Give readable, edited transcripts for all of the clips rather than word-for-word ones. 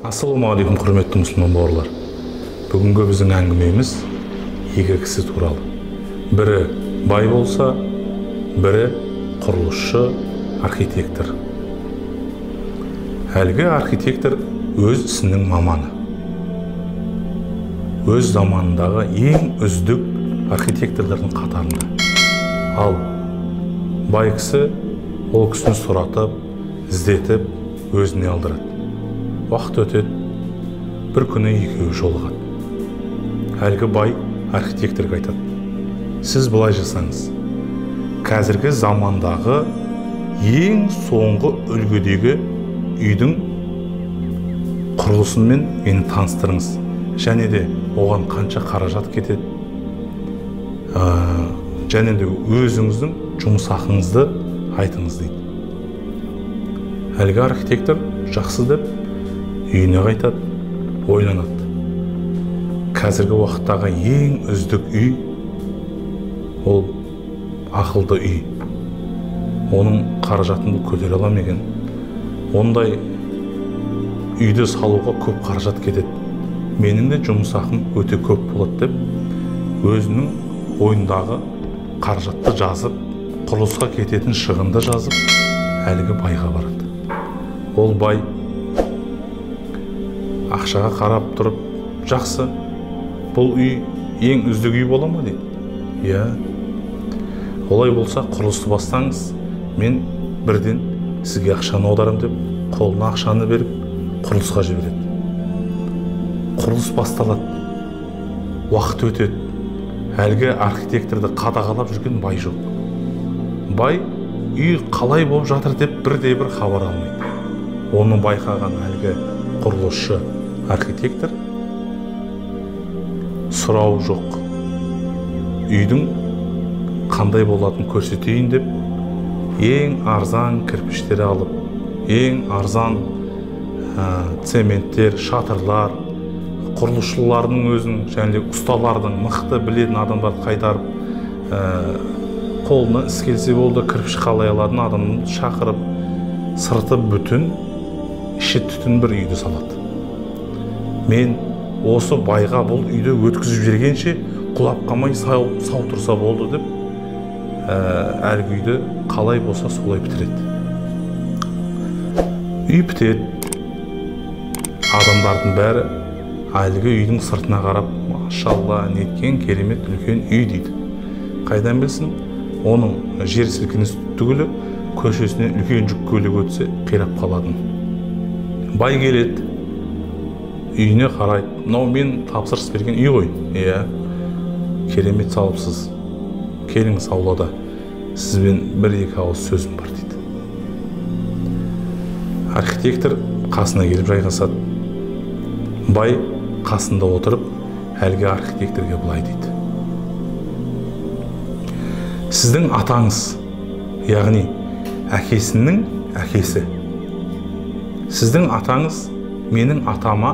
Ассалаумағалейкум, құрметті мұсылман бауырлар. Бүгінгі біздің әңгімеміз екі кісі туралы. Бірі бай болса, бірі құрылысшы, архитектор. Әлгі архитектор өз ісінің маманы. Өз заманындағы ең үздік архитекторлардың қатарында. Ал бай кісі ол кісіні сұратып, іздетіп, өзіне алдырады. Уақыт өтеді, бір күні екеуі жолығады. Әлгі бай архитекторға айтады: сіз былай жасаңыз, қазіргі замандағы ең соңғы үлгідегі үйдің құрылысымен мені таныстырыңыз, және де оған қанша қаражат кетеді, және де өзіңіздің жұмыс ақыңызды айтыңыз дейді. Әлгі архитектор жақсы деп үйіне қайтады, ойланады. Қазіргі уақыттағы ең үздік үй ол ақылды үй. Оның қаражатын көтере ала ма екен? Ондай үйді салуға көп қаражат кетеді. Менің де жұмыс ақым өте көп болады деп, өзінің ойындағы қаражатты жазып, құрылысқа кететін шығынды жазып, әлгі байға барады. Ол бай ақшаға қарап тұрып: жақсы, бұл үй ең үздік үй бола ма дейді. Иә, олай болса құрылысты бастаңыз, мен бірден сізге ақшаны аударам деп, қолына ақшаны беріп, құрылысқа жібереді. Құрылыс басталады, уақыт өтеді. Әлгі архитекторды қадағалап жүрген бай жоқ. Бай үй қалай болып жатыр деп бірде-бір хабар алмайды. Оны байқаған әлгі құрылысшы архитектор сұрау жоқ. Үйдің қандай болатынын көрсетейін деп, ең арзан кірпіштер алып, ең арзан цементтер, шатырлар, құрылысшылардың өзін, және ұсталардың, мықты білетін адамдарды қайтарып, қолына іс келсе болды, кірпіш қалай алатын адамды шақырып, сырты бүтін, іші түтін бір үйді салады. Мен осы байға бұл үйді өткізіп жергенше құлап қалмай сау тұрса болды деп, әлгі үйді қалай болса солай бітіреді. Үй бітеді. Адамдардың бәрі әлгі үйдің сыртына қарап: машалла, неткен керемет үлкен үй дейді. Қайдан білсін, оның жер сілкініс түгілі көшесіне үлкен жүк көлігі өтсе қирап қалатын. Бай келеді, үйіне қарайды: мынау мен тапсырыс берген үй ғой. Иә, керемет салыпсыз, келіңіз аулада, сізбен бір-екі ауыз сөзім бар дейді. Архитектор қасына келіп жайғасады. Бай қасында отырып, әлгі архитекторға былай дейді: сіздің атаңыз, яғни әкесінің әкесі, сіздің атаңыз менің атама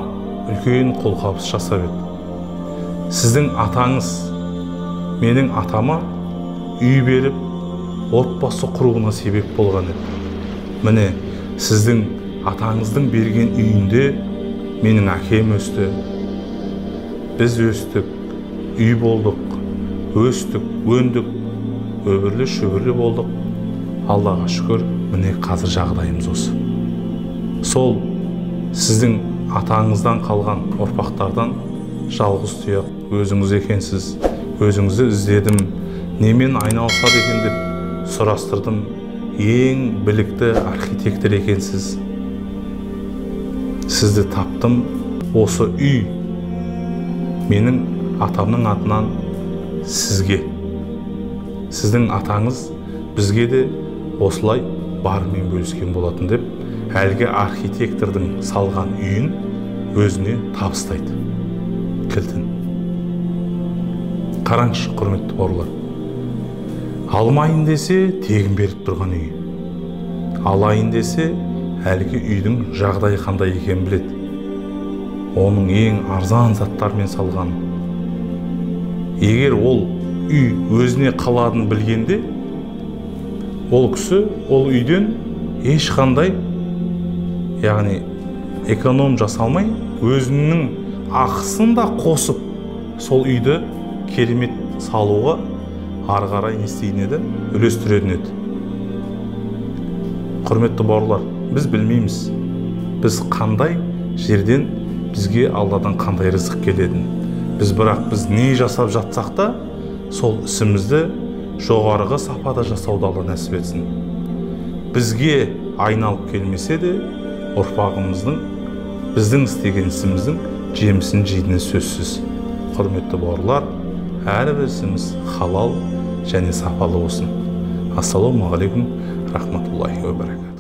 үлкен қолқабыс жасап еді. Сіздің атаңыз менің атама үй беріп, отбасы құруына себеп болған еді. Міне, сіздің атаңыздың берген үйінде менің әкем өсті, біз өстік, үй болдық, өстік, өндік, өбірлі шөбірлі болдық. Аллаға шүкір, міне қазір жағдайымыз осы. Сол сіздің атаңыздан қалған ұрпақтардан жалғыз тұяқ өзіңіз екенсіз. Өзіңізді іздедім, немен айналысады екен деп сұрастырдым. Ең білікті архитектор екенсіз. Сізді таптым. Осы үй менің атамның атынан сізге. Сіздің атаңыз бізге де осылай барымен бөліскен болатын деп, әлгі архитектордың салған үйін өзіне табыстайды. Кілтін. Қараңызшы, құрметті бауырлар. Алмайын десе, тегін беріп тұрған үй. Алайын десе, әлгі үйдің жағдайы қандай екен біледі. Оның ең арзан заттармен салған. Егер ол үй өзіне қаладын білгенде, ол кісі ол үйден ешқандай, яғни эконом жасалмай, өзінің ақысын да қосып, сол үйді керемет салуға ары қарай не істейтін еді, үлестіретін еді. Құрметті бауырлар, біз білмейміз, біз қандай жерден бізге Алладан қандай рызық келедін. Біз не жасап жатсақ та, сол ісімізді жоғарғы сапада жасауды Алла нәсіп етсін. Бізге айналып келмесе де, ұрпағымыздың, біздің істеген ісіміздің жемісін жейтіні сөзсіз. Құрметті бауырлар, әрбір ісіміз халал және сапалы болсын. Ассаламу алейкум рахматуллахи ва баракатух.